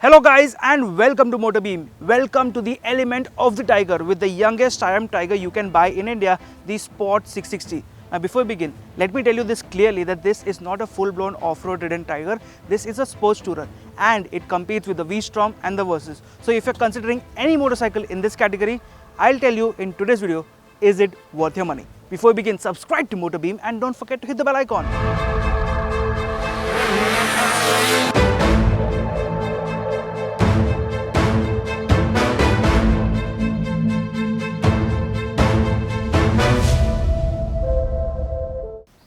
Hello guys and welcome to MotorBeam. Welcome to the element of the Tiger with the youngest Tiger you can buy in India, the Sport 660. Now before we begin, let me tell you this clearly that this is not a full-blown off-road ridden Tiger. This is a sports tourer and it competes with the V-Strom and the Versys. So if you're considering any motorcycle in this category, I'll tell you in today's video, is it worth your money? Before we begin, subscribe to MotorBeam and don't forget to hit the bell icon.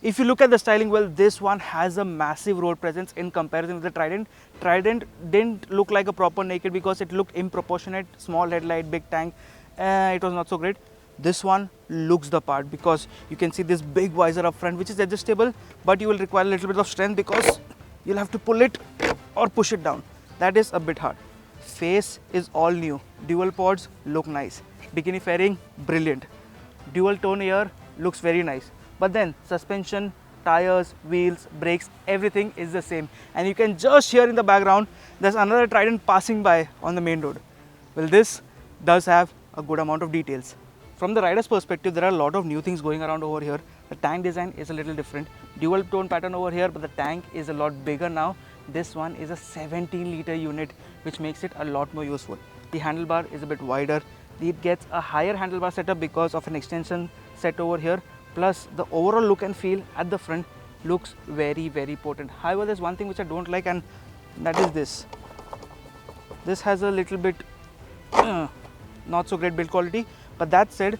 If you look at the styling, well, this one has a massive road presence in comparison with the Trident. Trident didn't look like a proper naked because it looked improportionate, small headlight, big tank. It was not so great. This one looks the part because you can see this big visor up front, which is adjustable, but you will require a little bit of strength because you'll have to pull it or push it down. That is a bit hard. Face is all new. Dual pods look nice. Bikini fairing, brilliant. Dual tone air looks very nice. But then suspension, tires, wheels, brakes, everything is the same. And you can just hear in the background, there's another Trident passing by on the main road. Well, this does have a good amount of details. From the rider's perspective, there are a lot of new things going around over here. The tank design is a little different. Dual tone pattern over here, but the tank is a lot bigger now. This one is a 17-liter unit, which makes it a lot more useful. The handlebar is a bit wider. It gets a higher handlebar setup because of an extension set over here. Plus, the overall look and feel at the front looks very, very potent. However, there's one thing which I don't like, and that is this. This has a little bit not so great build quality. But that said,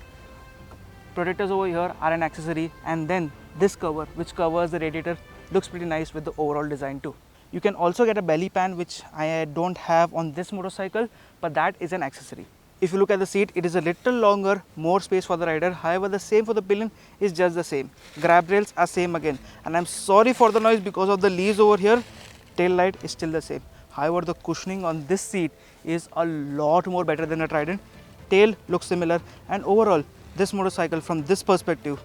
protectors over here are an accessory, and then this cover, which covers the radiator, looks pretty nice with the overall design too. You can also get a belly pan, which I don't have on this motorcycle, but that is an accessory. If you look at the seat, it is a little longer, more space for the rider. However, the same for the pillion is just the same. Grab rails are same again. And I'm sorry for the noise because of the leaves over here. Tail light is still the same. However, the cushioning on this seat is a lot more better than the Trident. Tail looks similar, and overall, this motorcycle from this perspective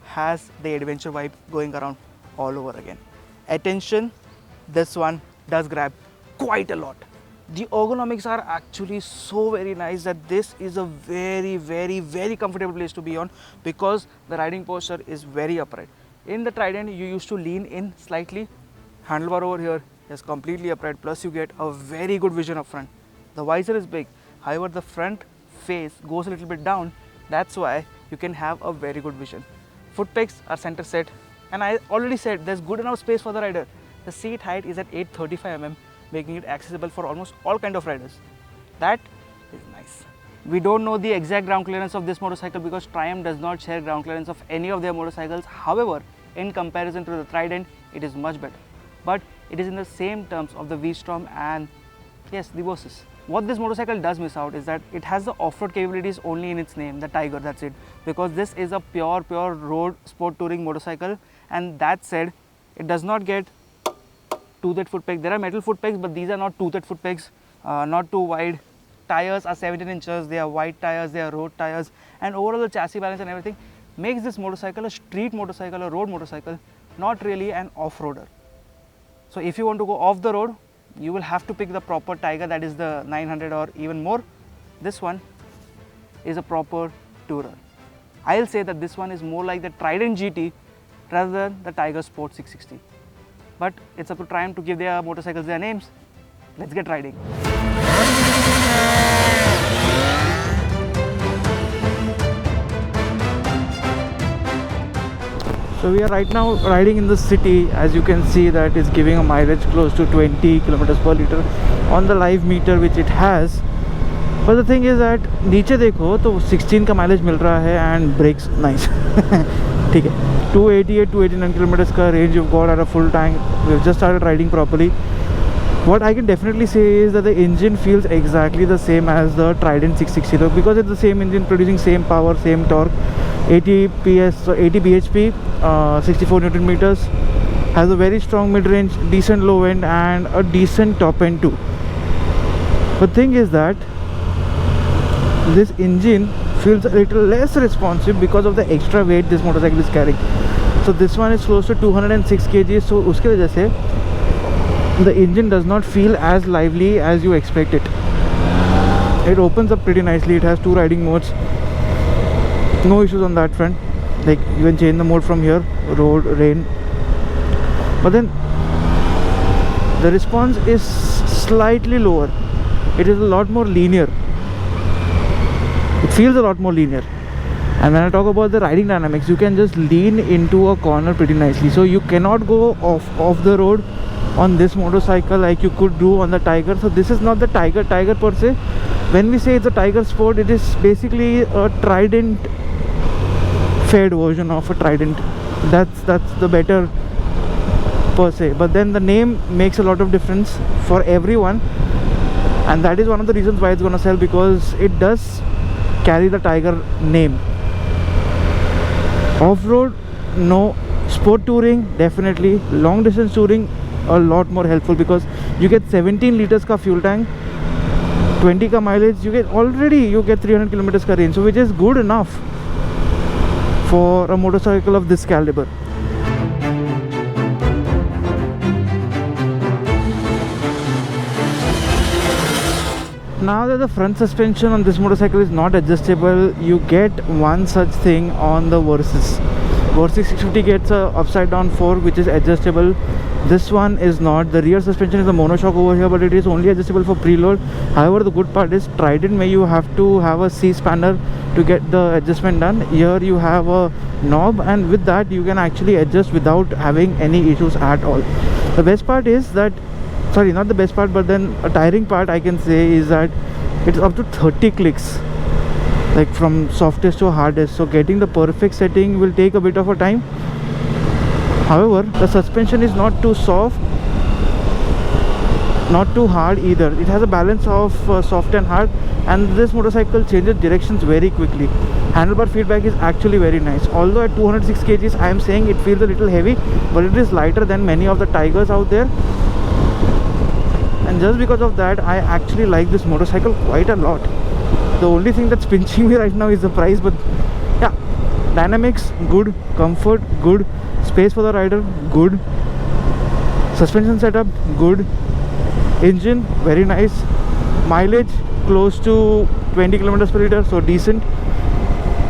has the adventure vibe going around all over again. Attention, this one does grab quite a lot. The ergonomics are actually so very nice that this is a very, very, very comfortable place to be on because the riding posture is very upright. In the Trident, you used to lean in slightly. Handlebar over here is completely upright, plus you get a very good vision up front. The visor is big, however, the front face goes a little bit down. That's why you can have a very good vision. Foot pegs are center set, and I already said there's good enough space for the rider. The seat height is at 835 mm. making it accessible for almost all kind of riders. That is nice. We don't know the exact ground clearance of this motorcycle because Triumph does not share ground clearance of any of their motorcycles. However, in comparison to the Trident, it is much better. But it is in the same terms of the V-Strom and yes, the Versys. What this motorcycle does miss out is that it has the off-road capabilities only in its name, the Tiger, that's it. Because this is a pure road sport touring motorcycle, and that said, it does not get toothed foot pegs. There are metal foot pegs, but these are not toothed foot pegs, not too wide. Tires are 17 inches, they are wide tires, they are road tires, and overall the chassis balance and everything makes this motorcycle a street motorcycle, a road motorcycle, not really an off-roader. So if you want to go off the road, you will have to pick the proper Tiger, that is the 900 or even more. This one is a proper tourer. I'll say that this one is more like the Trident GT rather than the Tiger Sport 660. But it's up to Triumph to give their motorcycles their names. Let's get riding. So we are right now riding in the city. As you can see that it's giving a mileage close to 20 kilometers per liter on the live meter which it has. But the thing is that नीचे देखो तो 16 का mileage मिल रहा है and brakes nice. ठीक है, 288-289 kilometers का range you've got at a full tank. We've just started riding properly. What I can definitely say is that the engine feels exactly the same as the Trident 660 though, because it's the same engine producing same power, same torque, 80 bhp, 64 Newton meters, has a very strong mid-range, decent low end and a decent top end too. The thing is that this engine feels a little less responsive because of the extra weight this motorcycle is carrying. So this one is close to 206 kg, so uske wajah se the engine does not feel as lively as you expect it. It opens up pretty nicely. It has 2 riding modes. No issues on that front. Like you can change the mode from here, road, rain. But then the response is slightly lower. It is a lot more linear. It feels a lot more linear. And when I talk about the riding dynamics, you can just lean into a corner pretty nicely. So you cannot go off the road on this motorcycle like you could do on the Tiger. So this is not the Tiger per se. When we say it's a Tiger Sport, it is basically a Trident fed version of a Trident. That's the better per se. But then the name makes a lot of difference for everyone, and that is one of the reasons why it's gonna sell, because it does carry the Tiger name. Off-road, no. Sport touring, definitely. Long distance touring, a lot more helpful, because you get 17 liters ka fuel tank, 20 ka mileage, you get 300 kilometers ka range, so which is good enough for a motorcycle of this caliber. Now that the front suspension on this motorcycle is not adjustable, you get one such thing on the Versys. Versys 650 gets a upside down fork which is adjustable. This one is not. The rear suspension is a monoshock over here, but it is only adjustable for preload. However, the good part is Trident, where you have to have a C-spanner to get the adjustment done. Here you have a knob, and with that you can actually adjust without having any issues at all. The best part is that, sorry, not the best part, but then a tiring part I can say is that it's up to 30 clicks, like from softest to hardest. So getting the perfect setting will take a bit of a time. However, the suspension is not too soft, not too hard either. It has a balance of soft and hard, and this motorcycle changes directions very quickly. Handlebar feedback is actually very nice. Although at 206 kgs I am saying it feels a little heavy, but it is lighter than many of the Tigers out there. And just because of that, I actually like this motorcycle quite a lot. The only thing that's pinching me right now is the price, but yeah, dynamics good, comfort good, space for the rider good, suspension setup good, engine very nice, mileage close to 20 kilometers per liter, so decent.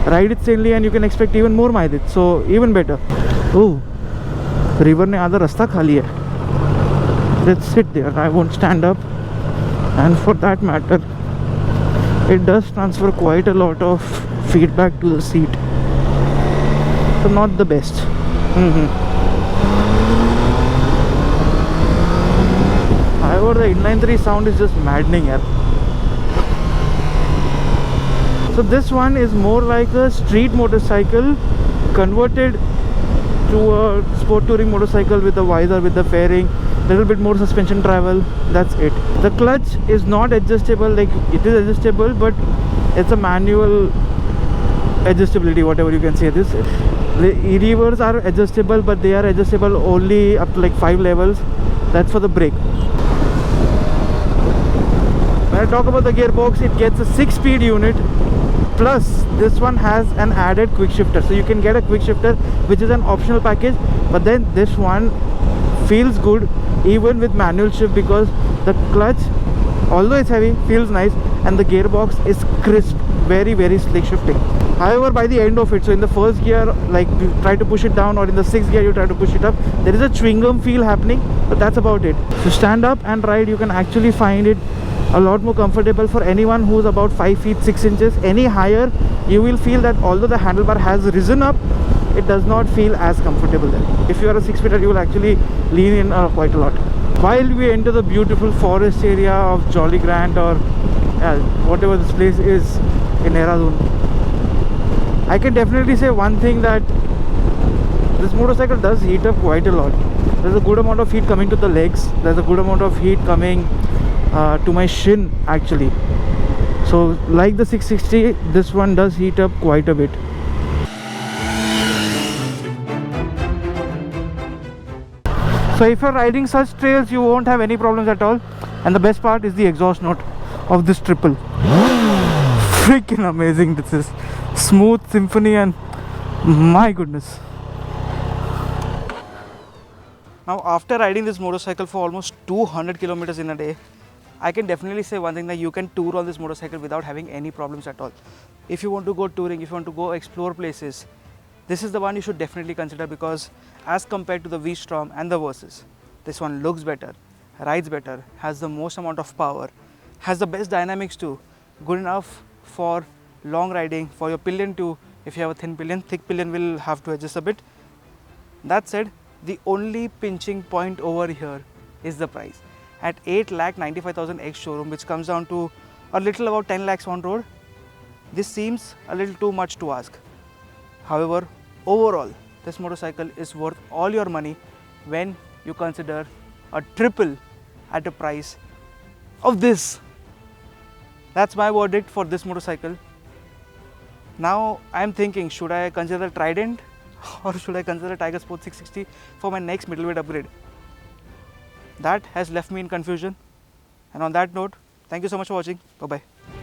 Ride it sanely and you can expect even more mileage, so even better. Oh, river ne आधा रास्ता खाली है. Let's sit there. I won't stand up, and for that matter it does transfer quite a lot of feedback to the seat, so not the best. However, the inline 3 sound is just maddening here. So this one is more like a street motorcycle converted to a sport touring motorcycle with a visor, with the fairing, little bit more suspension travel. That's it. The clutch is not adjustable. Like, it is adjustable, but it's a manual adjustability, whatever you can say this. The e-levers are adjustable, but they are adjustable only up to like 5 levels. That's for the brake. When I talk about the gearbox, it gets a 6-speed unit, plus this one has an added quick shifter. So you can get a quick shifter, which is an optional package, but then this one feels good even with manual shift, because the clutch, although it's heavy, feels nice, and the gearbox is crisp, very slick shifting. However, by the end of it, so in the first gear, like you try to push it down, or in the 6th gear you try to push it up, there is a chewing gum feel happening, but that's about it. So stand up and ride, you can actually find it a lot more comfortable for anyone who's about 5 feet 6 inches. Any higher, you will feel that although the handlebar has risen up, it does not feel as comfortable there. If you are a 6-footer, you will actually lean in quite a lot. While we enter the beautiful forest area of Jolly Grant, or whatever this place is in Dehradun, I can definitely say one thing, that this motorcycle does heat up quite a lot. There's a good amount of heat coming to the legs, there's a good amount of heat coming to my shin actually. So like the 660, this one does heat up quite a bit. So if you're riding such trails, you won't have any problems at all. And the best part is the exhaust note of this triple. Freaking amazing this is. Smooth symphony, and my goodness. Now after riding this motorcycle for almost 200 kilometers in a day, I can definitely say one thing, that you can tour on this motorcycle without having any problems at all. If you want to go touring, if you want to go explore places, this is the one you should definitely consider, because as compared to the V-Strom and the Versys, this one looks better, rides better, has the most amount of power, has the best dynamics too, good enough for long riding, for your pillion too. If you have a thin pillion, thick pillion will have to adjust a bit. That said, the only pinching point over here is the price. At 8,95,000 ex showroom, which comes down to a little about 10 lakhs on road, this seems a little too much to ask. However, overall, this motorcycle is worth all your money when you consider a triple at the price of this. That's my verdict for this motorcycle. Now I'm thinking, should I consider Trident or should I consider Tiger Sport 660 for my next middleweight upgrade? That has left me in confusion. And on that note, thank you so much for watching. Bye bye.